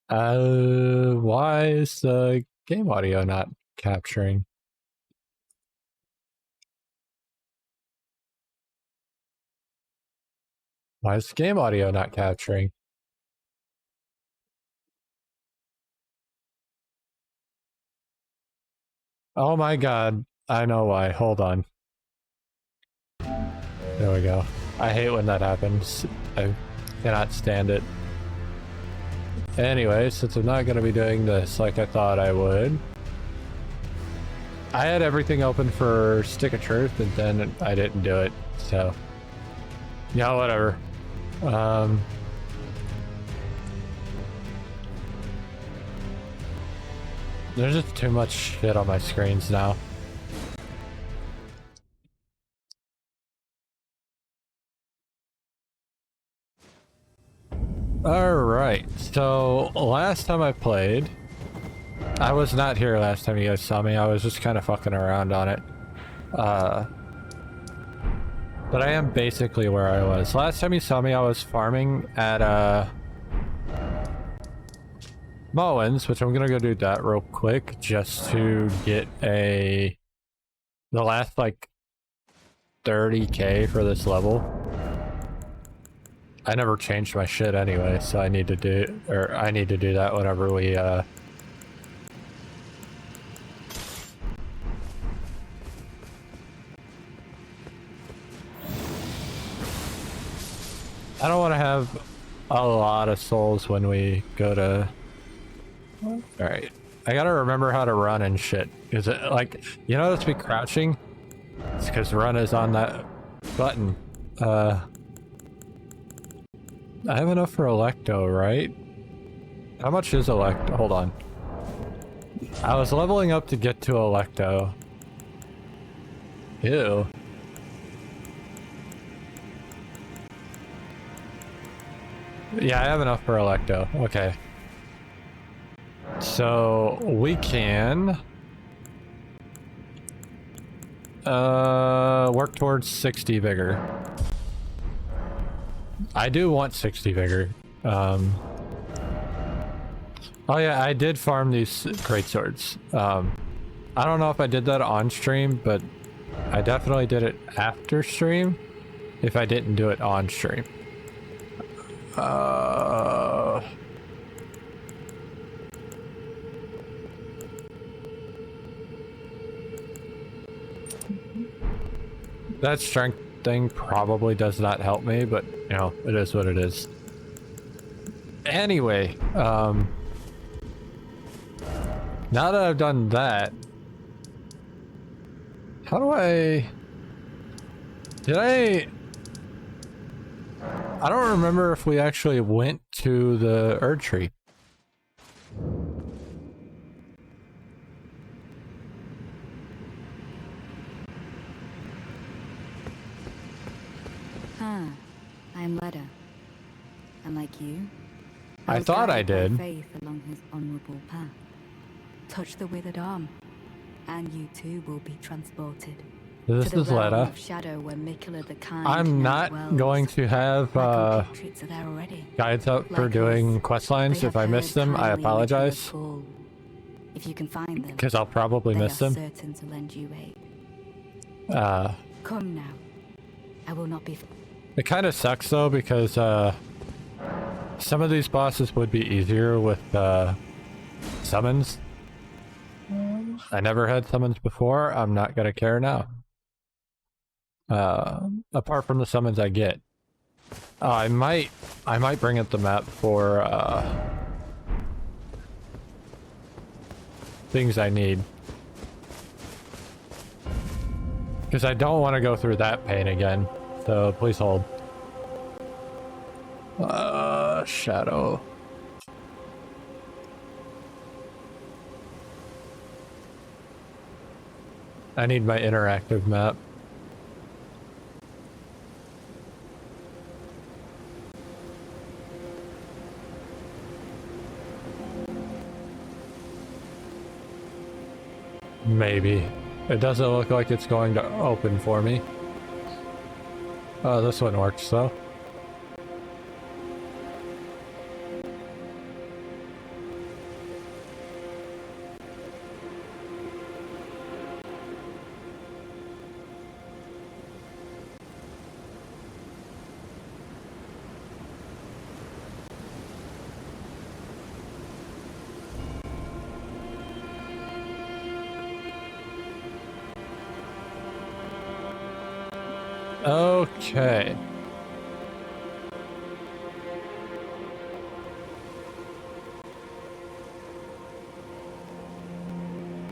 Why is the game audio not capturing? Why is the game audio not capturing? Oh my god, I know why. Hold on. There we go. I hate when that happens. I cannot stand it. Anyway, since I'm not going to be doing this like I thought I would, I had everything open for Stick of Truth and then I didn't do it, so yeah, whatever. There's just too much shit on my screens now. Alright, so last time I played, I was not here last time you guys saw me, I was just kind of fucking around on it. But I am basically where I was. Last time you saw me, I was farming at, Mullins, which I'm gonna go do that real quick, just to get the last, like, 30k for this level. I never changed my shit anyway, so I need to do that whenever we, I don't want to have a lot of souls when we go to... Alright. I gotta remember how to run and shit. Is it, like, you notice me crouching? It's because run is on that button. I have enough for Electo, right? How much is Electo? Hold on. I was leveling up to get to Electo. Ew. Yeah, I have enough for Electo. Okay. So, we can... work towards 60 vigor. I do want 60 vigor. Oh yeah, I did farm these great swords. I don't know if I did that on stream, but I definitely did it after stream if I didn't do it on stream. That strength thing probably does not help me, but you know, it is what it is. Anyway, now that I've done that, how do I... I don't remember if we actually went to the Erdtree. I'm Leda. And like you, I thought I did. Faith along his honorable path. Touch the withered arm, and you too will be transported. This is Leda. I'm not going to have guides up for doing quest lines. If I miss them, I apologize. If you can find them, because I'll probably miss them. Certain to lend you aid. Come now. I will not be. It kind of sucks though, because some of these bosses would be easier with summons. I never had summons before. I'm not gonna care now. Apart from the summons I get. I might bring up the map for things I need. Because I don't want to go through that pain again. So please hold. Shadow. I need my interactive map. Maybe. It doesn't look like it's going to open for me. Oh, this one works though. Okay.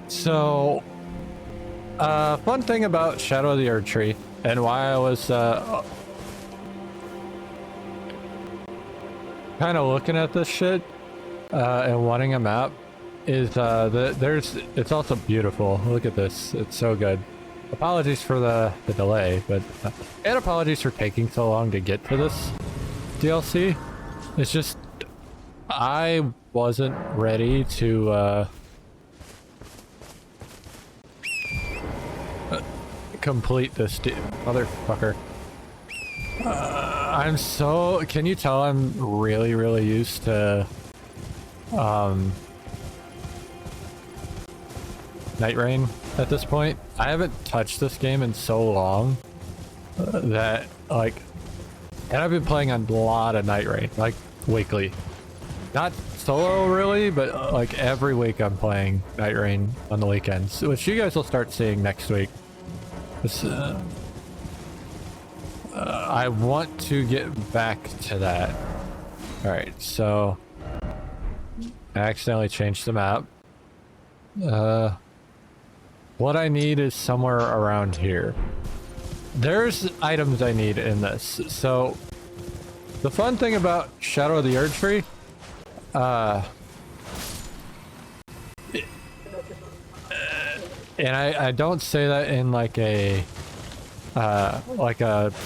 So, fun thing about Shadow of the Erdtree and why I was kind of looking at this shit and wanting a map is it's also beautiful. Look at this, it's so good. Apologies for the delay, but and apologies for taking so long to get to this DLC. It's just I wasn't ready to complete this motherfucker. I'm so, can you tell I'm really used to Night Rain at this point? I haven't touched this game in so long that like, and I've been playing a lot of Night Rain, like weekly. Not solo really, but like every week I'm playing Night Rain on the weekends, which you guys will start seeing next week. This, I want to get back to that. Alright, so I accidentally changed the map. What I need is somewhere around here. There's items I need in this. So the fun thing about Shadow of the Erdtree, and I don't say that in like a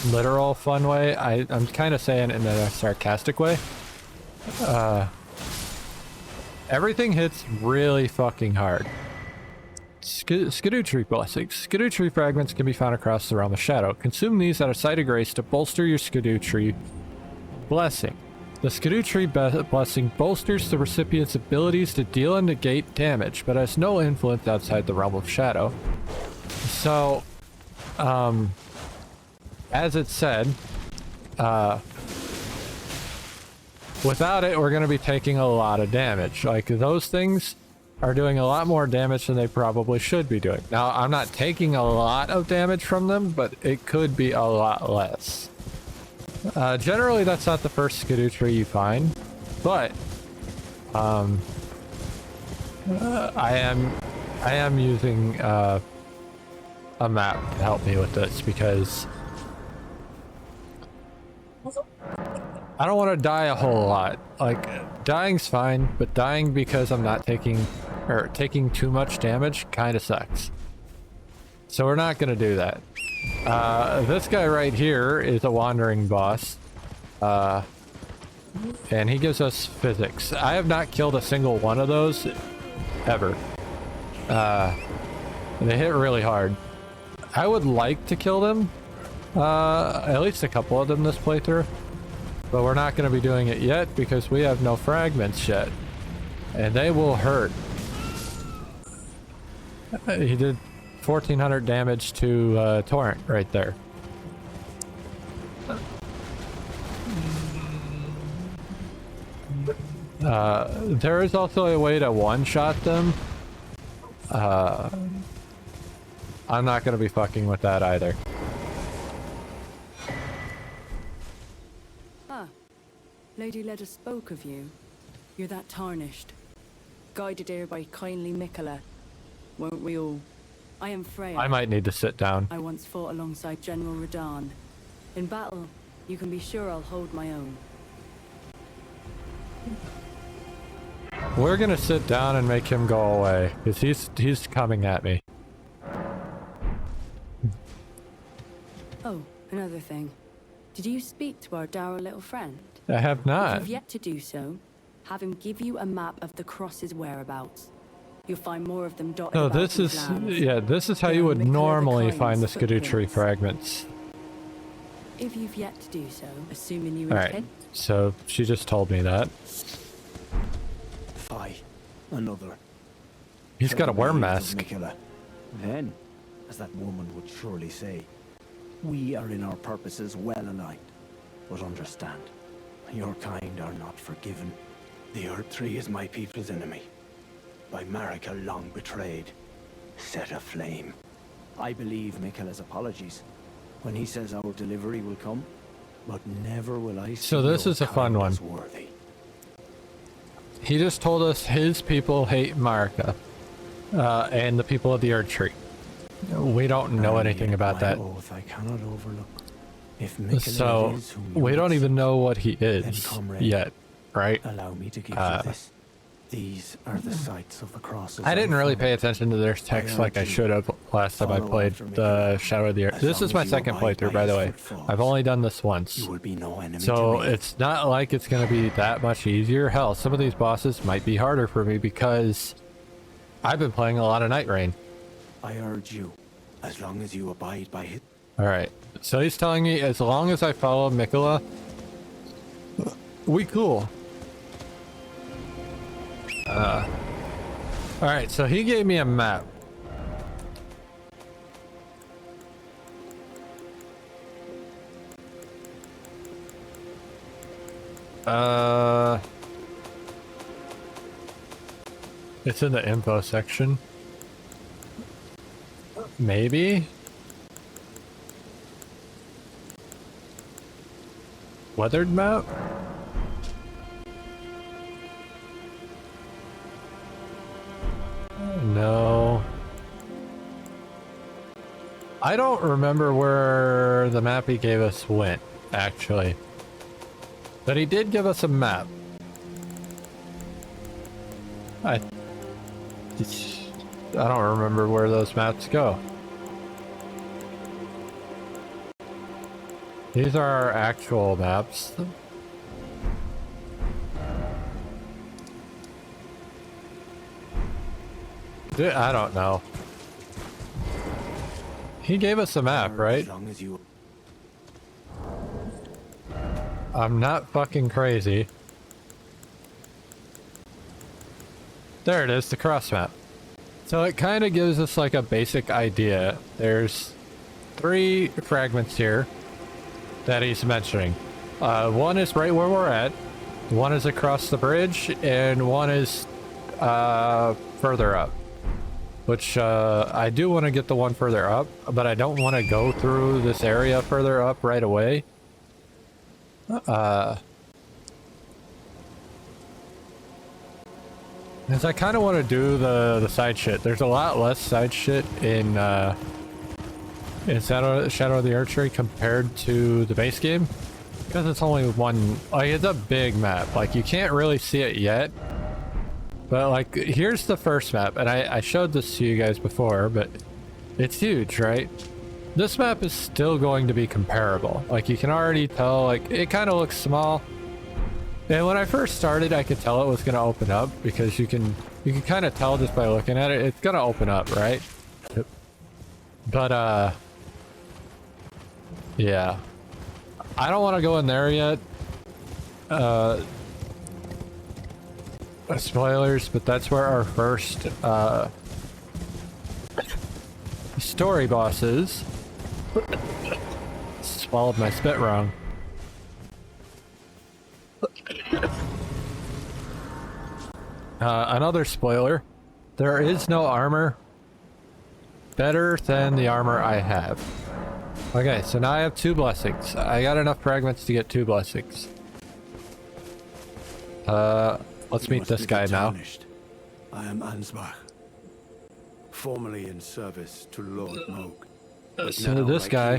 literal fun way. I'm kind of saying it in a sarcastic way. Everything hits really fucking hard. Skidoo Tree Blessings. Skidoo Tree fragments can be found across the realm of Shadow. Consume these at a site of grace to bolster your Skidoo Tree Blessing. The Skidoo Tree Blessing bolsters the recipient's abilities to deal and negate damage, but has no influence outside the realm of Shadow. So, as it said, without it, we're going to be taking a lot of damage. Like, those things are doing a lot more damage than they probably should be doing. Now, I'm not taking a lot of damage from them, but it could be a lot less. Generally, that's not the first Skidoo Tree you find, but I am using a map to help me with this because I don't want to die a whole lot. Like, dying's fine, but dying because I'm not taking too much damage kind of sucks. So we're not going to do that. This guy right here is a wandering boss. And he gives us physics. I have not killed a single one of those ever. They hit really hard. I would like to kill them. At least a couple of them this playthrough. But we're not going to be doing it yet because we have no fragments yet. And they will hurt. He did 1400 damage to Torrent right there. There is also a way to one-shot them. I'm not going to be fucking with that either. Lady Leda spoke of you. You're that tarnished. Guided here by kindly Mikola. Won't we all? I am Freya. I might need to sit down. I once fought alongside General Radahn. In battle, you can be sure I'll hold my own. We're gonna sit down and make him go away, because he's coming at me. Oh, another thing. Did you speak to our dour little friend? I have not. If you've yet to do so, have him give you a map of the cross's whereabouts. You'll find more of them dotted No, about this these is, lands. yeah, this is how you would Mikola the normally Kind's find the Skidoo Tree footprints. fragments. If you've yet to do so, assuming you Alright, intend. so she just told me that. Aye, another. He's got a worm Waves of mask. Mikola. Then, as that woman would surely say, we are in our purposes well aligned. But understand, your kind are not forgiven. The Erdtree is my people's enemy. By Marika long betrayed, set aflame. I believe Mikola's apologies, when he says our delivery will come, but never will I see So this your is a fun kind one. as worthy. He just told us his people hate Marika, and the people of the Erdtree. We don't know And anything yet about my that. oath I cannot overlook. If Mikkel So is whom you we don't would even seek, know what he is comrade, yet, right? allow me to give you this. These are the sites of the crosses. I didn't really pay found. attention to their text like I should have last time I Follow played after me, the Shadow of the Earth. as This long is my as you second abide playthrough, by by the his way. footfalls. I've only done this once. You will be no enemy So to me. it's not like it's going to be that much easier. Hell, some of these bosses might be harder for me because I've been playing a lot of Night Rain. I urge you, as long as you abide by it. Alright, so he's telling me as long as I follow Mikola, we cool. Alright, so he gave me a map. It's in the info section. Maybe? Weathered map? No. I don't remember where the map he gave us went, actually. But he did give us a map. I don't remember where those maps go. These are our actual maps. I don't know. He gave us a map, right? As long as you I'm not fucking crazy. There it is, the cross map. So it kind of gives us like a basic idea. There's 3 fragments here that he's mentioning. One is right where we're at, one is across the bridge, and one is further up. Which I do want to get the one further up, but I don't want to go through this area further up right away. Because I kind of want to do the side shit. There's a lot less side shit in Shadow of the Erdtree compared to the base game. Because it's only one, like it's a big map. Like you can't really see it yet. But like, here's the first map, and I showed this to you guys before, but it's huge, right? This map is still going to be comparable. Like you can already tell, like it kind of looks small. And when I first started, I could tell it was going to open up because you can kind of tell just by looking at it. It's going to open up, right? But yeah, I don't want to go in there yet. Spoilers, but that's where our first story boss is. Swallowed my spit wrong. Another spoiler. There is no armor better than the armor I have. Okay, so now I have 2 blessings. I got enough fragments to get 2 blessings. Let's meet this guy now. I am Ansbach, formerly in service to Lord Moog. So this guy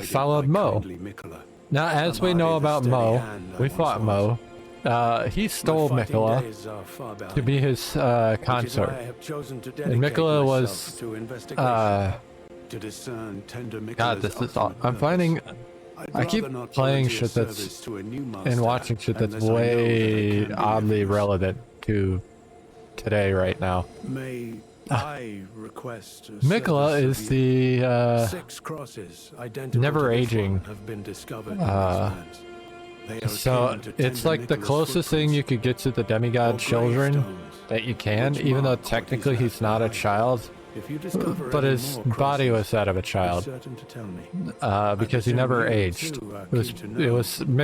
followed Mo. Now, as we know about Mo, we fought Mo. He stole Mikola to be his consort. And Mikola was, God, this is all. I'm finding, I keep playing shit that's, and watching shit that's way oddly relevant to today right now. May I request Mikola is the 6 crosses identical never to this aging. one have been discovered in these lands. They are So akin to it's tender like the Mikola's closest thing you footprints could get to the demigod or children gravestones, that you can, which even though mark what technically he's he's not a left child. If you discover But any his more body crosses, was that of a be child, certain to tell me. because he presume never you aged. too are It was keen to know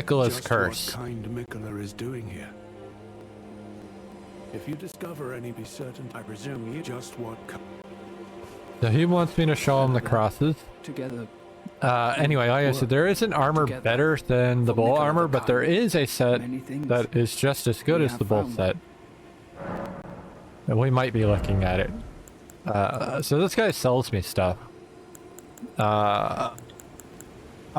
Mikola's just curse. What kind Mikola is doing here. If you discover any, be certain. I presume you just what. So he wants me to show him the crosses. Together, Anyway, like I said, there is an armor together better than the for bull Nicola armor, the but there Kind. is a set Many things that is just as good we as the have bull found. set. And we might be looking at it. So this guy sells me stuff. I'm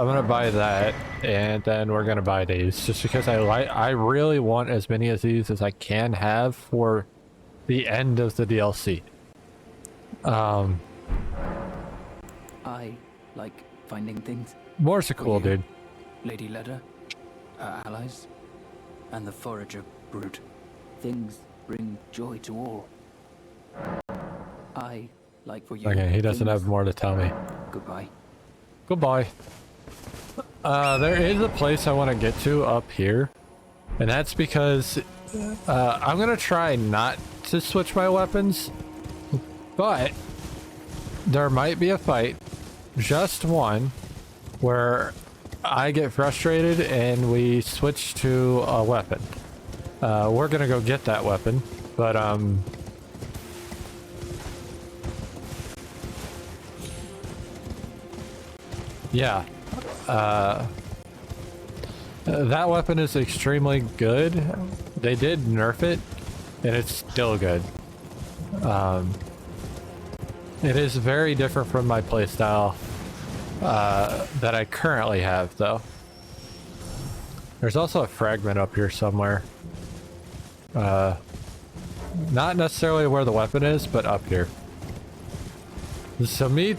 gonna buy that, and then we're gonna buy these, just because I really want as many of these as I can have for the end of the DLC. I like finding things. More's a cool you? dude. Lady Leda, her allies, and the forager brute. Things bring joy to all. I like for you. Okay, he doesn't things. have more to tell me. Goodbye. Goodbye. There is a place I want to get to up here, and that's because I'm gonna try not to switch my weapons, but there might be a fight, just one, where I get frustrated and we switch to a weapon. We're gonna go get that weapon, but yeah. That weapon is extremely good. They did nerf it, and it's still good. It is very different from my playstyle that I currently have, though. There's also a fragment up here somewhere. Not necessarily where the weapon is, but up here. So meet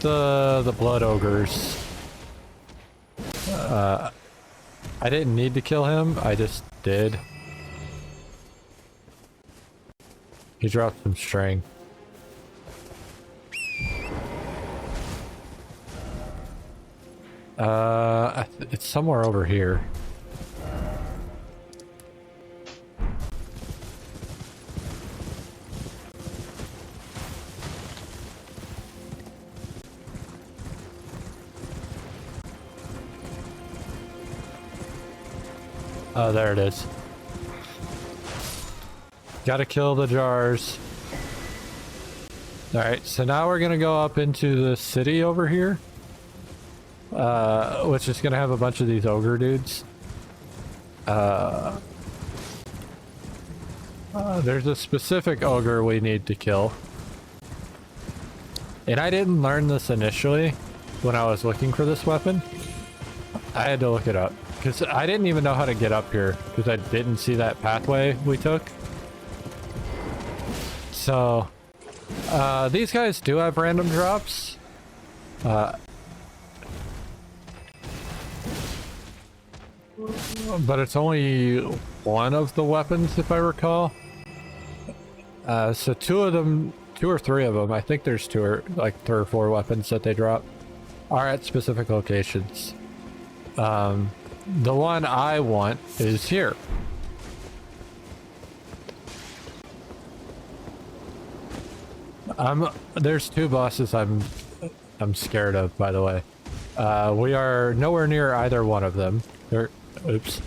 the blood ogres. I didn't need to kill him, I just did. He dropped some string. It's somewhere over here. Oh, there it is. Gotta kill the jars. Alright, so now we're gonna go up into the city over here. Which is gonna have a bunch of these ogre dudes. There's a specific ogre we need to kill. And I didn't learn this initially when I was looking for this weapon. I had to look it up. Because I didn't even know how to get up here, because I didn't see that pathway we took. So, these guys do have random drops. But it's only one of the weapons, if I recall. So two or three of them, I think there's like 3 or 4 weapons that they drop, are at specific locations. The one I want is here. There's 2 bosses I'm scared of, by the way. We are nowhere near either one of them. Oops.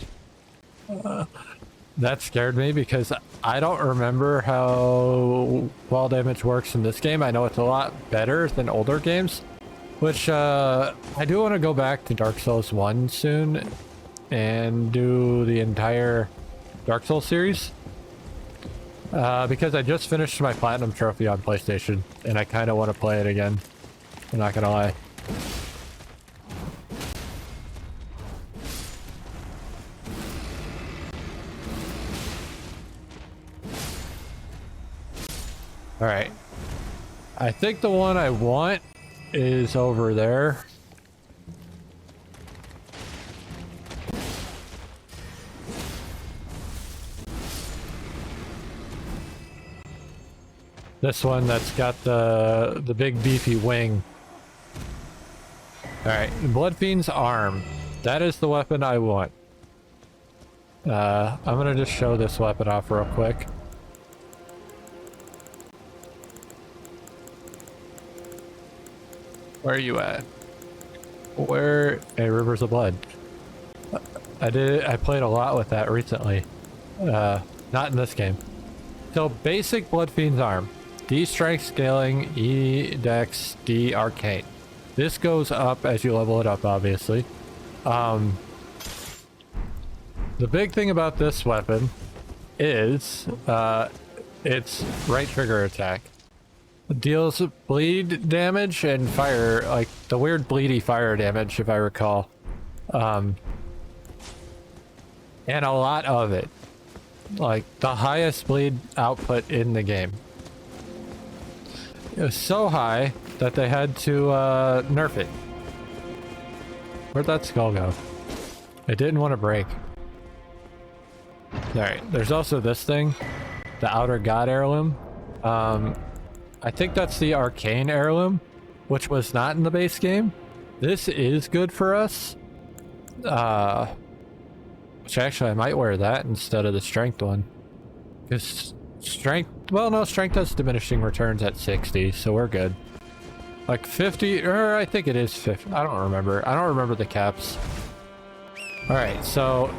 That scared me because I don't remember how fall damage works in this game. I know it's a lot better than older games, which I do want to go back to Dark Souls 1 soon and do the entire Dark Souls series. Because I just finished my Platinum Trophy on PlayStation, and I kind of want to play it again. I'm not gonna lie. Alright. I think the one I want is over there. This one that's got the big beefy wing. Alright, Bloodfiend's arm. That is the weapon I want. I'm gonna just show this weapon off real quick. Where are you at? Where? Hey, Rivers of Blood. I played a lot with that recently. Not in this game. So basic Bloodfiend's arm. D strength scaling, E dex, D arcane. This goes up as you level it up, obviously. The big thing about this weapon is its right trigger attack. It deals bleed damage and fire, like the weird bleedy fire damage, if I recall. And a lot of it. Like the highest bleed output in the game. It was so high that they had to nerf it. Where'd that skull go? It didn't want to break. Alright, there's also this thing. The Outer God Heirloom. I think that's the Arcane Heirloom, which was not in the base game. This is good for us. Which actually I might wear that instead of the strength one. Because strength, well no, strength has diminishing returns at 60, so we're good. Like 50, or I think it is 50, I don't remember. I don't remember the caps. Alright, so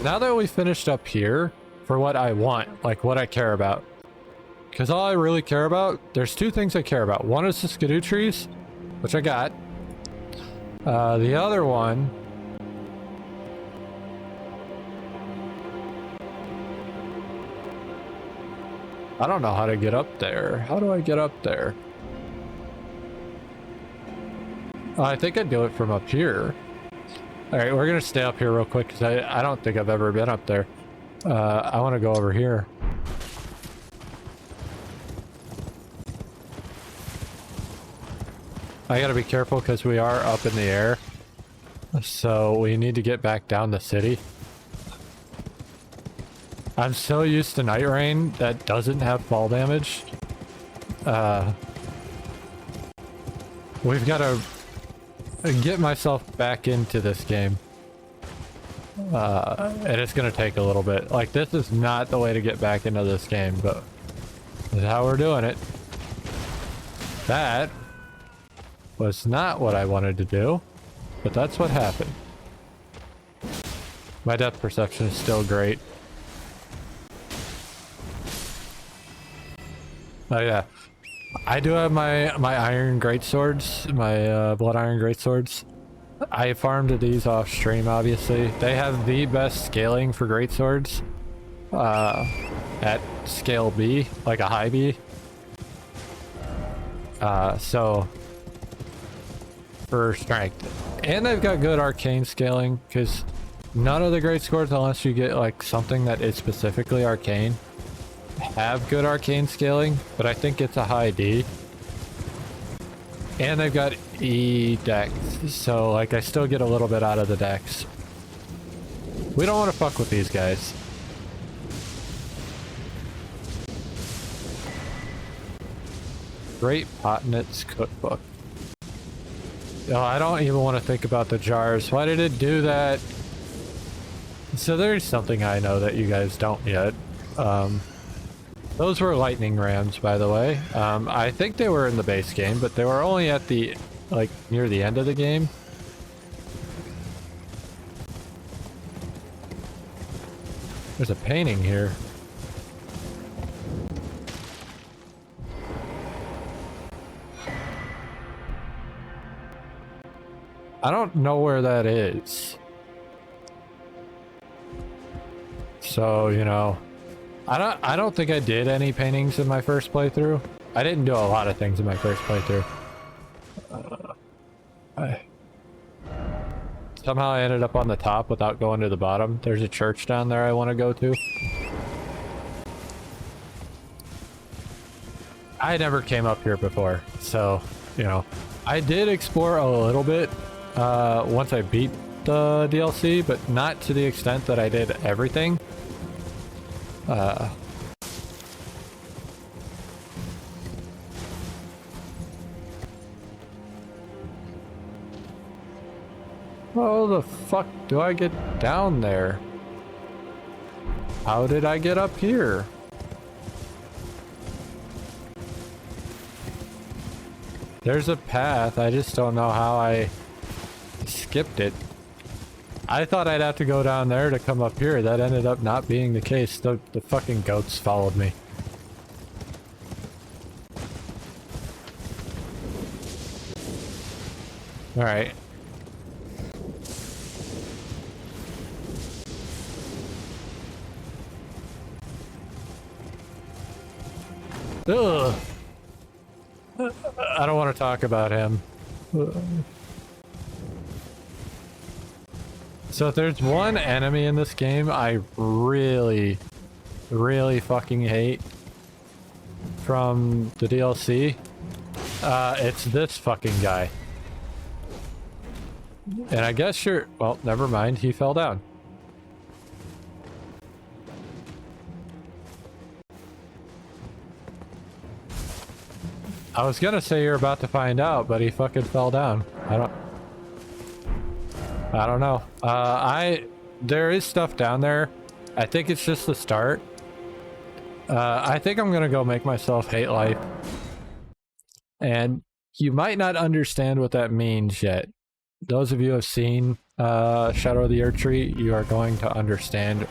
now that we finished up here, for what I want, like what I care about. Because all I really care about, there's two things I care about. One is the skidoo trees, which I got. The other one... I don't know how to get up there. How do I get up there? I think I'd do it from up here. Alright, we're gonna stay up here real quick because I don't think I've ever been up there. I want to go over here. I gotta be careful because we are up in the air. So we need to get back down the city. I'm so used to Night Rain that doesn't have fall damage. We've got to get myself back into this game. And it's going to take a little bit. Like, this is not the way to get back into this game, but this is how we're doing it. That was not what I wanted to do, but that's what happened. My depth perception is still great. Oh yeah, I do have my iron greatswords, my blood iron greatswords. I farmed these off stream, obviously. They have the best scaling for greatswords at scale B, like a high B. So for strength, and they've got good arcane scaling because none of the greatswords, unless you get like something that is specifically arcane, have good arcane scaling, but I think it's a high D. And they've got E dex, so like I still get a little bit out of the dex. We don't want to fuck with these guys. Great Botanist's Cookbook. Oh, I don't even want to think about the jars. Why did it do that? So there's something I know that you guys don't yet. Those were lightning rams, by the way. I think they were in the base game, but they were only at the, like, near the end of the game. There's a painting here. I don't know where that is. So, you know, I don't think I did any paintings in my first playthrough. I didn't do a lot of things in my first playthrough. Somehow I ended up on the top without going to the bottom. There's a church down there I want to go to. I never came up here before, so, you know. I did explore a little bit once I beat the DLC, but not to the extent that I did everything. How the fuck do I get down there? How did I get up here? There's a path, I just don't know how I skipped it. I thought I'd have to go down there to come up here. That ended up not being the case. The fucking goats followed me. Alright. Ugh. I don't want to talk about him. So if there's one enemy in this game I really, really fucking hate from the DLC, it's this fucking guy. And I guess you're... Well, never mind. He fell down. I was gonna say you're about to find out, but he fucking fell down. I don't know. There is stuff down there. I think it's just the start. I think I'm gonna go make myself hate life. And you might not understand what that means yet. Those of you who have seen Shadow of the Erdtree, you are going to understand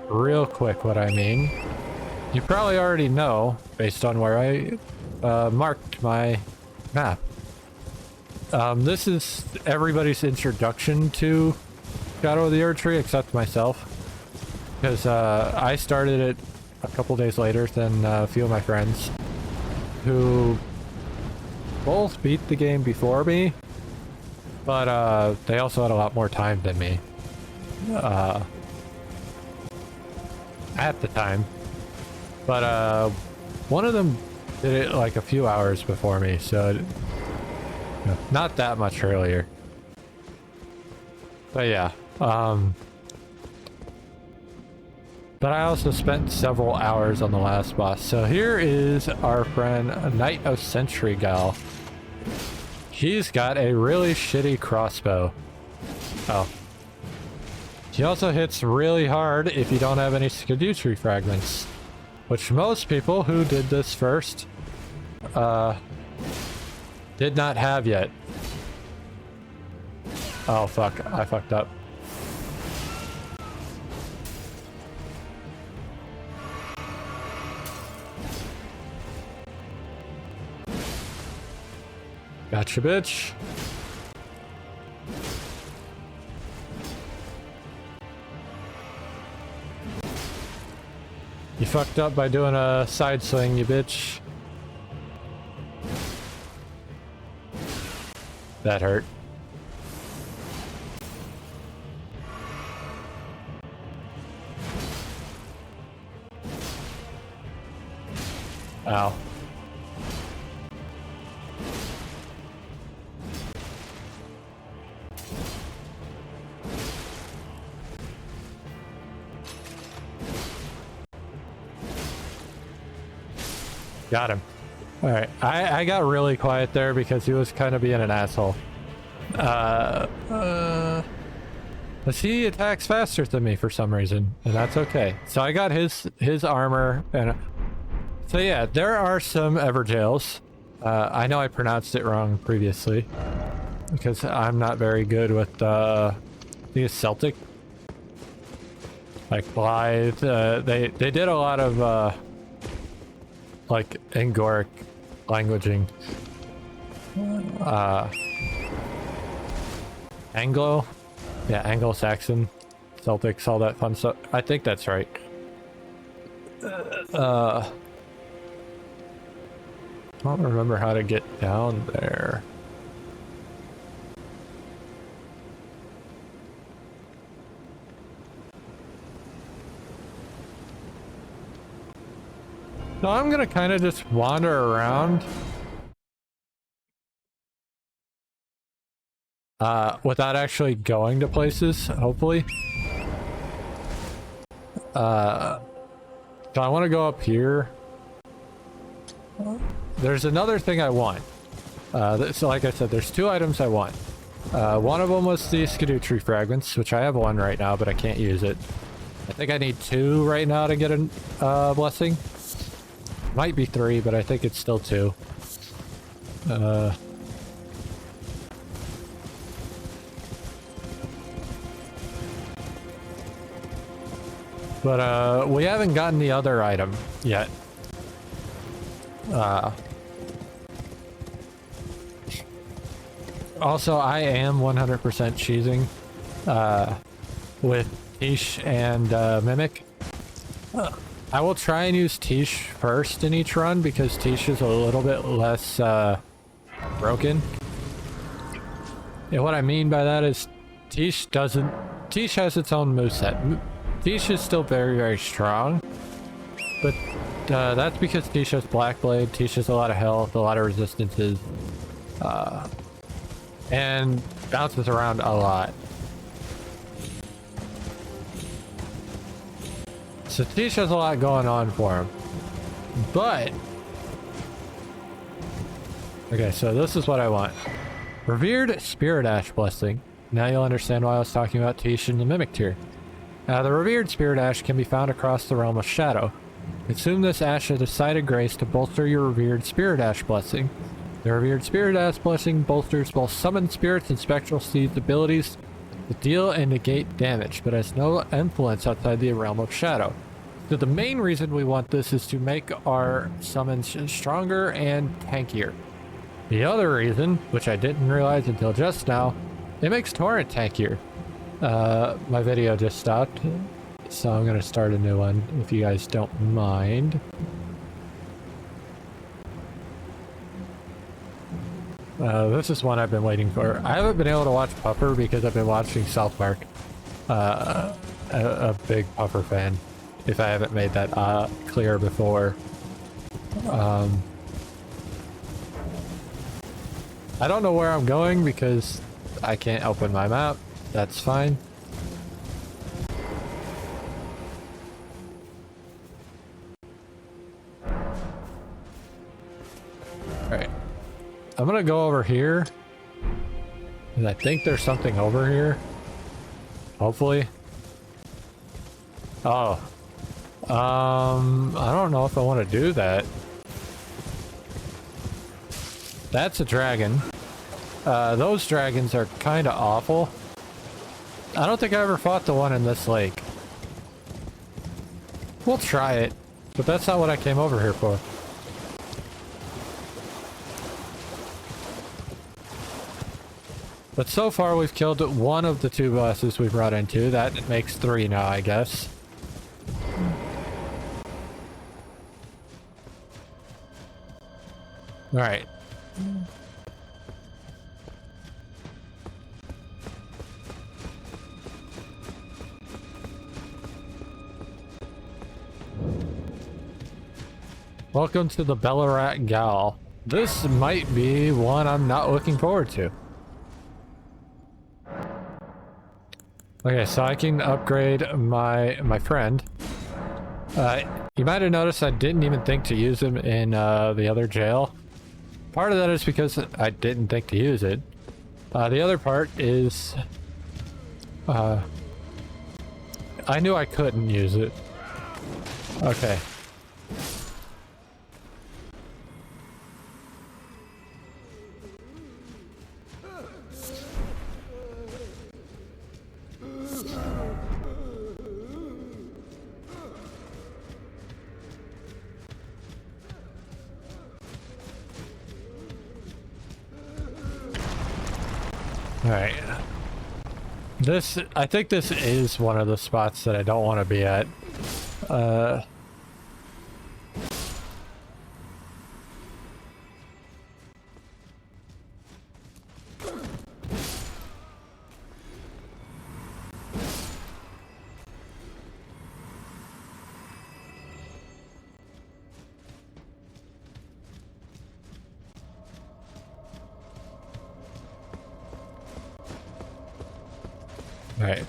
real quick what I mean. You probably already know, based on where I marked my map. This is everybody's introduction to Shadow of the Erdtree, except myself. Because I started it a couple days later than a few of my friends, who both beat the game before me, but they also had a lot more time than me at the time. But one of them did it like a few hours before me, so not that much earlier. But yeah, but I also spent several hours on the last boss. So here is our friend Knight of Century Gal. He's got a really shitty crossbow. Oh. He also hits really hard if you don't have any Scadutree fragments, which most people who did this first did not have yet. Oh fuck, I fucked up. Gotcha, bitch. You fucked up by doing a side swing, you bitch. That hurt. Ow. Got him. Alright, I got really quiet there because he was kind of being an asshole. But he attacks faster than me for some reason, and that's okay. So I got his armor, and so yeah, there are some Everjails. I know I pronounced it wrong previously because I'm not very good with I think it's Celtic, like Blythe. They did a lot of like Angoric languaging. Anglo? Yeah, Anglo-Saxon, Celtics, all that fun stuff. I think that's right. I don't remember how to get down there. So I'm gonna kind of just wander around without actually going to places, hopefully. So I want to go up here. There's another thing I want. So like I said, there's two items I want. One of them was the Scadutree fragments, which I have one right now, but I can't use it. I think I need two right now to get a blessing. Might be three, but I think it's still two. But we haven't gotten the other item yet. Also, I am 100% cheesing with Tish and Mimic. I will try and use Tish first in each run because Tish is a little bit less broken. And what I mean by that is Tish has its own moveset. Tish is still very, very strong, but that's because Tish has Black Blade. Tish has a lot of health, a lot of resistances, and bounces around a lot. So Tish has a lot going on for him. But okay, so this is what I want. Revered Spirit Ash Blessing. Now you'll understand why I was talking about Tish in the Mimic tier. The Revered Spirit Ash can be found across the realm of Shadow. Consume this ash as a site of grace to bolster your Revered Spirit Ash Blessing. The Revered Spirit Ash Blessing bolsters both Summoned Spirits and Spectral Seeds abilities to deal and negate damage, but has no influence outside the realm of Shadow. So the main reason we want this is to make our summons stronger and tankier. The other reason, which I didn't realize until just now, it makes Torrent tankier. My video just stopped, so I'm gonna start a new one if you guys don't mind. This is one I've been waiting for. I haven't been able to watch Puffer because I've been watching South Park. A big Puffer fan, if I haven't made that clear before. I don't know where I'm going because I can't open my map. That's fine. Alright. I'm gonna go over here. And I think there's something over here. Hopefully. Oh. I don't know if I want to do that. That's a dragon. Those dragons are kind of awful. I don't think I ever fought the one in this lake. We'll try it, but that's not what I came over here for. But so far we've killed one of the two bosses we've brought into. That makes 3 now, I guess. Alright. Welcome to the Bellarat Gal. This might be one I'm not looking forward to. Okay, so I can upgrade my friend. You might have noticed I didn't even think to use him in the other jail. Part of that is because I didn't think to use it. The other part is I knew I couldn't use it. Okay. Alright. I think this is one of the spots that I don't want to be at. Alright.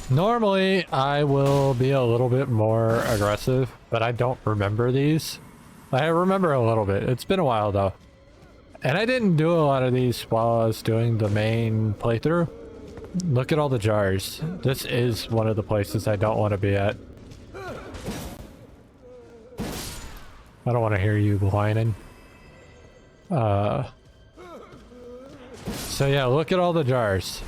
Normally, I will be a little bit more aggressive, but I don't remember these. I remember a little bit. It's been a while, though. And I didn't do a lot of these while I was doing the main playthrough. Look at all the jars. This is one of the places I don't want to be at. I don't want to hear you whining. So yeah, look at all the jars.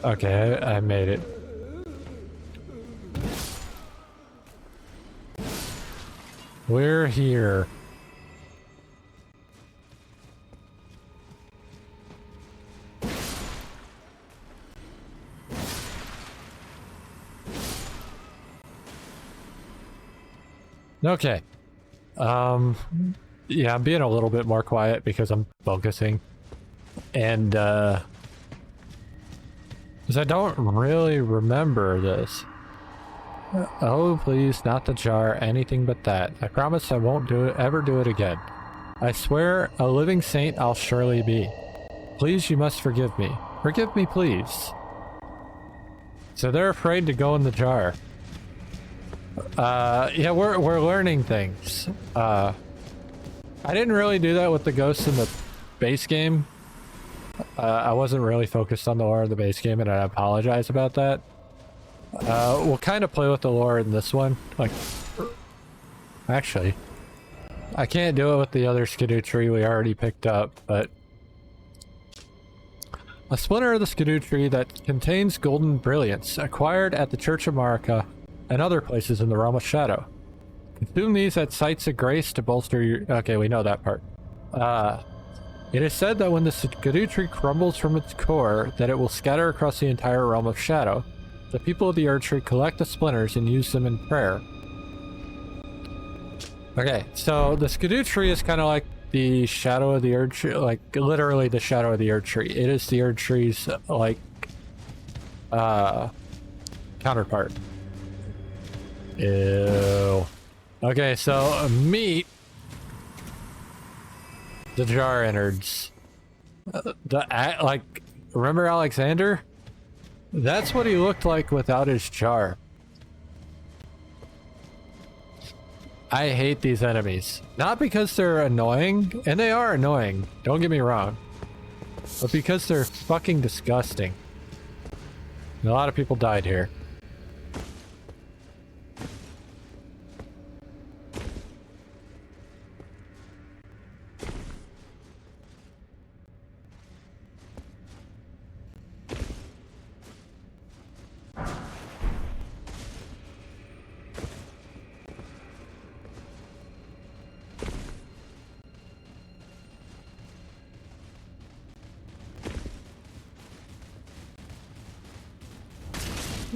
Okay, I made it. We're here. Okay. Yeah, I'm being a little bit more quiet because I'm focusing. And, because I don't really remember this. Oh, please, not the jar, anything but that. I promise I won't ever do it again. I swear, a living saint I'll surely be. Please, you must forgive me. Forgive me, please. So they're afraid to go in the jar. Yeah, we're learning things. I didn't really do that with the ghosts in the base game. I wasn't really focused on the lore of the base game, and I apologize about that. We'll kind of play with the lore in this one. Like, actually, I can't do it with the other skidoo tree we already picked up, but a splinter of the skidoo tree that contains golden brilliance, acquired at the Church of Marika and other places in the realm of shadow. Consume these at sites of grace to bolster your... Okay, we know that part. It is said that when the skidoo tree crumbles from its core, that it will scatter across the entire realm of shadow. The people of the Erdtree collect the splinters and use them in prayer. Okay, so the skidoo tree is kind of like the shadow of the Erdtree, like literally the shadow of the Erdtree. It is the Erdtree's like counterpart. Ew. Okay, so meet the jar innards. Like, remember Alexander? That's what he looked like without his jar. I hate these enemies. Not because they're annoying, and they are annoying, don't get me wrong, but because they're fucking disgusting. And a lot of people died here.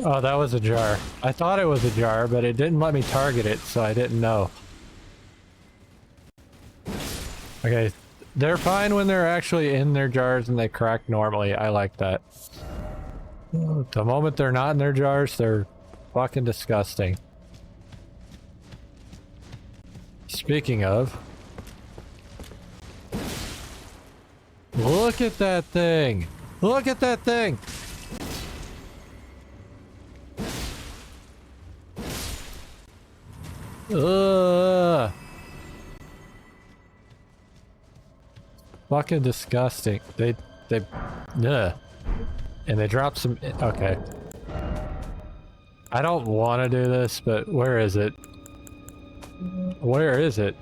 Oh, that was a jar. I thought it was a jar, but it didn't let me target it, so I didn't know. Okay, they're fine when they're actually in their jars and they crack normally. I like that. The moment they're not in their jars, they're fucking disgusting. Speaking of... Look at that thing! Look at that thing! Ugh. Fucking disgusting. Ugh. And they drop some... Okay. I don't want to do this, but where is it? Where is it?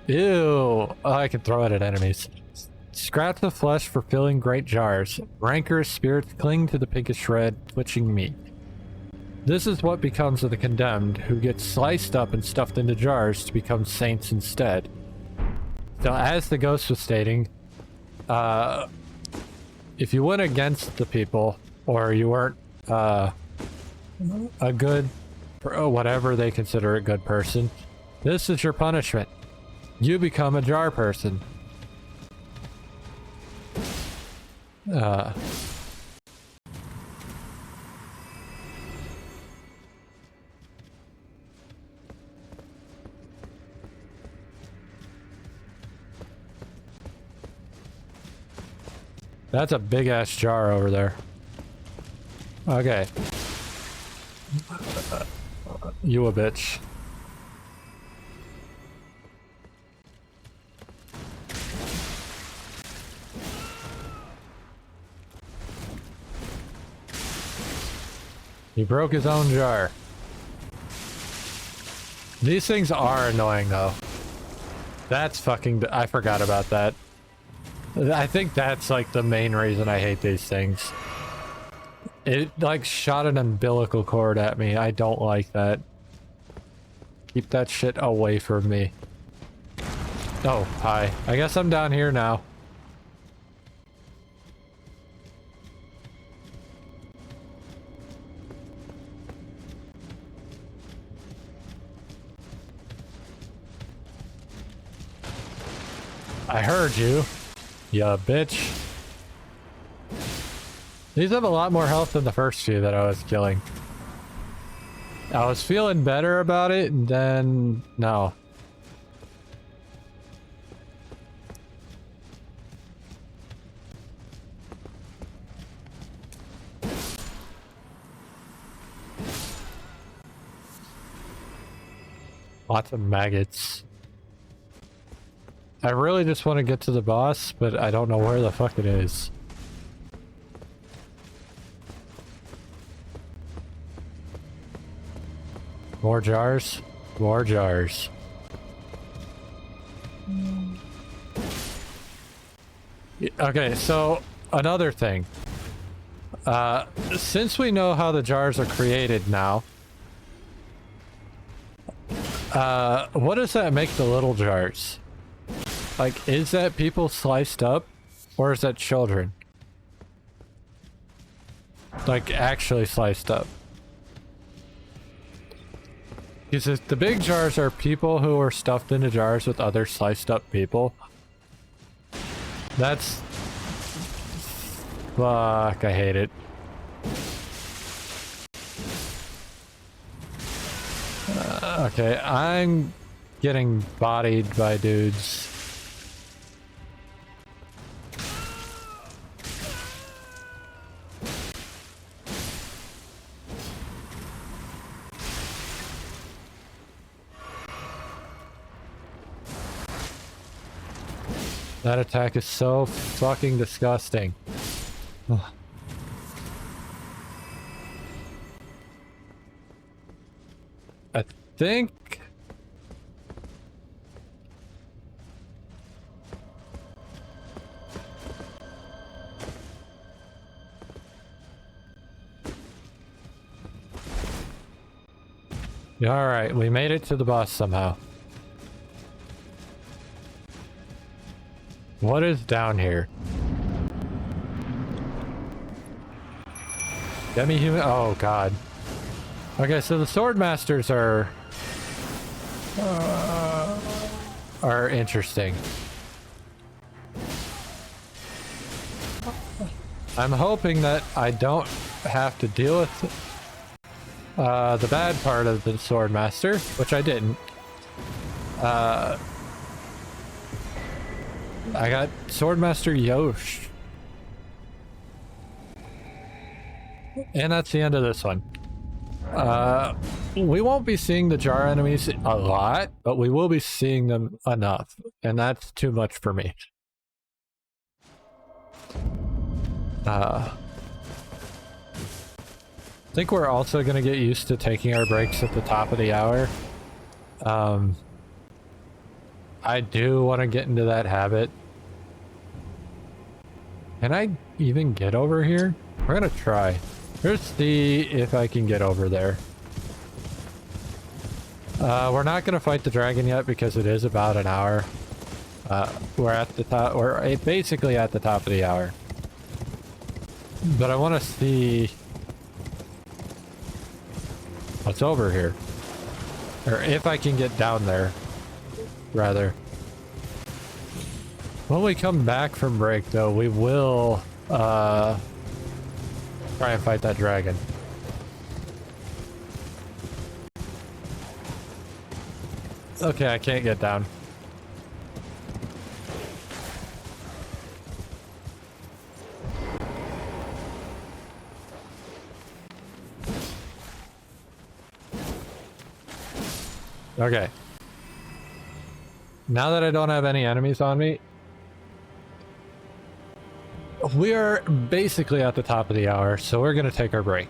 Ew. Oh, I can throw it at enemies. Scratch the flesh for filling great jars. Rancorous spirits cling to the pinkish red, twitching meat. This is what becomes of the condemned, who get sliced up and stuffed into jars to become saints instead. So as the ghost was stating, if you went against the people, or you weren't a good, or whatever they consider a good person, this is your punishment. You become a jar person. That's a big ass jar over there. Okay. You a bitch. He broke his own jar. These things are annoying though. That's fucking... I forgot about that. I think that's like the main reason I hate these things. It like shot an umbilical cord at me. I don't like that. Keep that shit away from me. Oh, hi. I guess I'm down here now. I heard you. Ya bitch. These have a lot more health than the first few that I was killing. I was feeling better about it, and then no. Lots of maggots. I really just want to get to the boss, but I don't know where the fuck it is. More jars? More jars. Okay, so another thing. Since we know how the jars are created now, what does that make the little jars? Like, is that people sliced up, or is that children? Like, actually sliced up. Because the big jars are people who are stuffed into jars with other sliced up people. That's... Fuck, I hate it. Okay, I'm getting bodied by dudes. That attack is so fucking disgusting. Ugh. I think... Alright, we made it to the boss somehow. What is down here? Demi-human? Oh god. Okay, so the sword masters are interesting. I'm hoping that I don't have to deal with the bad part of the sword master, which I didn't. I got Swordmaster Yosh. And that's the end of this one. We won't be seeing the jar enemies a lot, but we will be seeing them enough. And that's too much for me. I think we're also going to get used to taking our breaks at the top of the hour. I do want to get into that habit. Can I even get over here? We're gonna try. Let's see if I can get over there. We're not gonna fight the dragon yet because it is about an hour. We're at the top. We're basically at the top of the hour. But I want to see what's over here, or if I can get down there. Rather. When we come back from break, though, we will try and fight that dragon. Okay, I can't get down. Okay. Now that I don't have any enemies on me, we are basically at the top of the hour, so we're going to take our break.